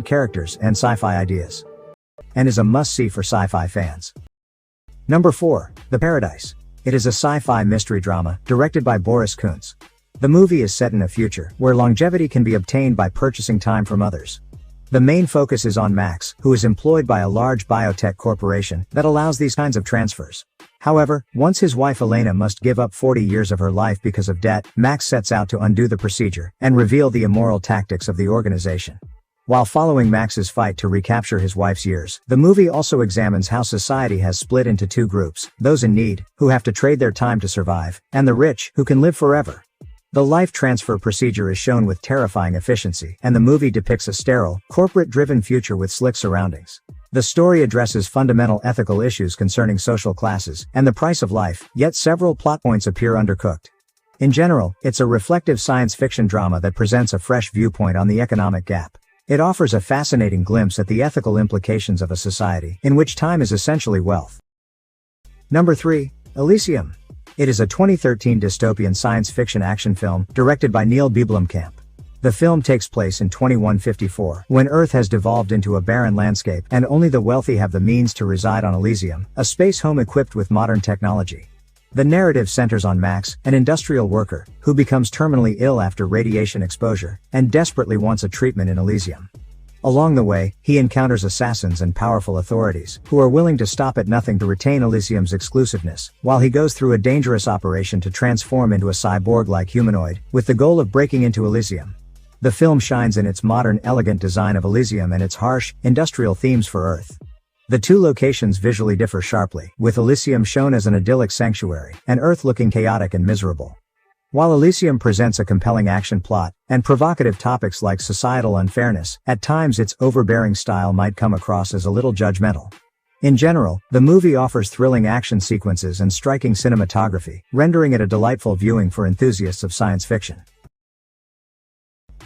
characters and sci-fi ideas, and is a must-see for sci-fi fans. Number 4. The Paradise. It is a sci-fi mystery drama, directed by Boris Kuntz. The movie is set in a future where longevity can be obtained by purchasing time from others. The main focus is on Max, who is employed by a large biotech corporation that allows these kinds of transfers. However, once his wife Elena must give up 40 years of her life because of debt, Max sets out to undo the procedure and reveal the immoral tactics of the organization. While following Max's fight to recapture his wife's years, the movie also examines how society has split into two groups: those in need, who have to trade their time to survive, and the rich, who can live forever. The life transfer procedure is shown with terrifying efficiency, and the movie depicts a sterile, corporate-driven future with slick surroundings. The story addresses fundamental ethical issues concerning social classes and the price of life, yet several plot points appear undercooked. In general, it's a reflective science fiction drama that presents a fresh viewpoint on the economic gap. It offers a fascinating glimpse at the ethical implications of a society in which time is essentially wealth. Number 3. Elysium. It is a 2013 dystopian science fiction action film, directed by Neil Blomkamp. The film takes place in 2154, when Earth has devolved into a barren landscape and only the wealthy have the means to reside on Elysium, a space home equipped with modern technology. The narrative centers on Max, an industrial worker, who becomes terminally ill after radiation exposure, and desperately wants a treatment in Elysium. Along the way, he encounters assassins and powerful authorities, who are willing to stop at nothing to retain Elysium's exclusiveness, while he goes through a dangerous operation to transform into a cyborg-like humanoid, with the goal of breaking into Elysium. The film shines in its modern, elegant design of Elysium and its harsh, industrial themes for Earth. The two locations visually differ sharply, with Elysium shown as an idyllic sanctuary, and Earth looking chaotic and miserable. While Elysium presents a compelling action plot and provocative topics like societal unfairness, at times its overbearing style might come across as a little judgmental. In general, the movie offers thrilling action sequences and striking cinematography, rendering it a delightful viewing for enthusiasts of science fiction.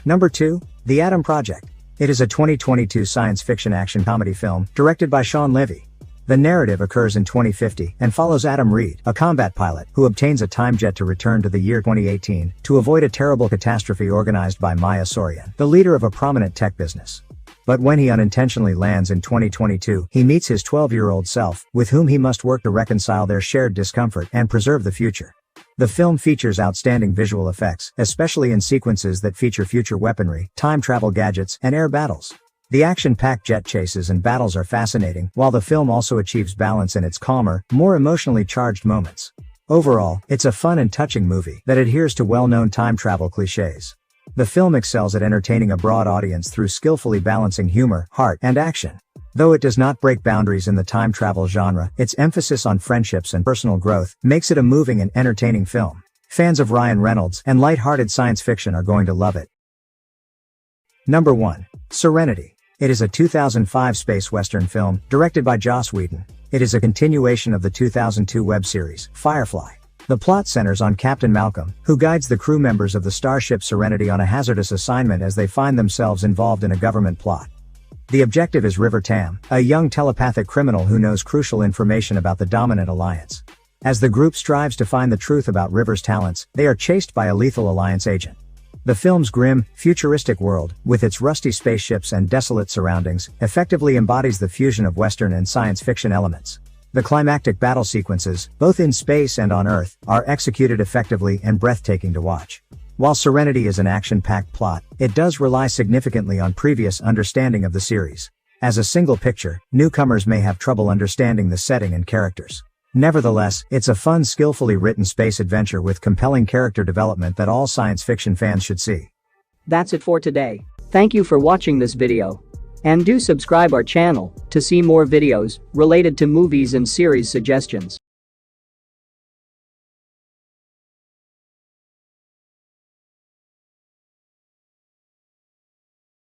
Number 2. The Atom Project. It is a 2022 science fiction action comedy film, directed by Shawn Levy. The narrative occurs in 2050 and follows Adam Reed, a combat pilot who obtains a time jet to return to the year 2018 to avoid a terrible catastrophe organized by Maya Sorian, the leader of a prominent tech business. But when he unintentionally lands in 2022, he meets his 12-year-old self, with whom he must work to reconcile their shared discomfort and preserve the future. The film features outstanding visual effects, especially in sequences that feature future weaponry, time travel gadgets, and air battles. The action-packed jet chases and battles are fascinating, while the film also achieves balance in its calmer, more emotionally charged moments. Overall, it's a fun and touching movie that adheres to well-known time travel cliches. The film excels at entertaining a broad audience through skillfully balancing humor, heart, and action. Though it does not break boundaries in the time travel genre, its emphasis on friendships and personal growth makes it a moving and entertaining film. Fans of Ryan Reynolds and light-hearted science fiction are going to love it. Number 1. Serenity. It is a 2005 space western film, directed by Joss Whedon. It is a continuation of the 2002 web series, Firefly. The plot centers on Captain Malcolm, who guides the crew members of the starship Serenity on a hazardous assignment as they find themselves involved in a government plot. The objective is River Tam, a young telepathic criminal who knows crucial information about the dominant alliance. As the group strives to find the truth about River's talents, they are chased by a lethal alliance agent. The film's grim, futuristic world, with its rusty spaceships and desolate surroundings, effectively embodies the fusion of Western and science fiction elements. The climactic battle sequences, both in space and on Earth, are executed effectively and breathtaking to watch. While Serenity is an action-packed plot, it does rely significantly on previous understanding of the series. As a single picture, newcomers may have trouble understanding the setting and characters. Nevertheless, it's a fun, skillfully written space adventure with compelling character development that all science fiction fans should see. That's it for today. Thank you for watching this video. And do subscribe our channel to see more videos related to movies and series suggestions.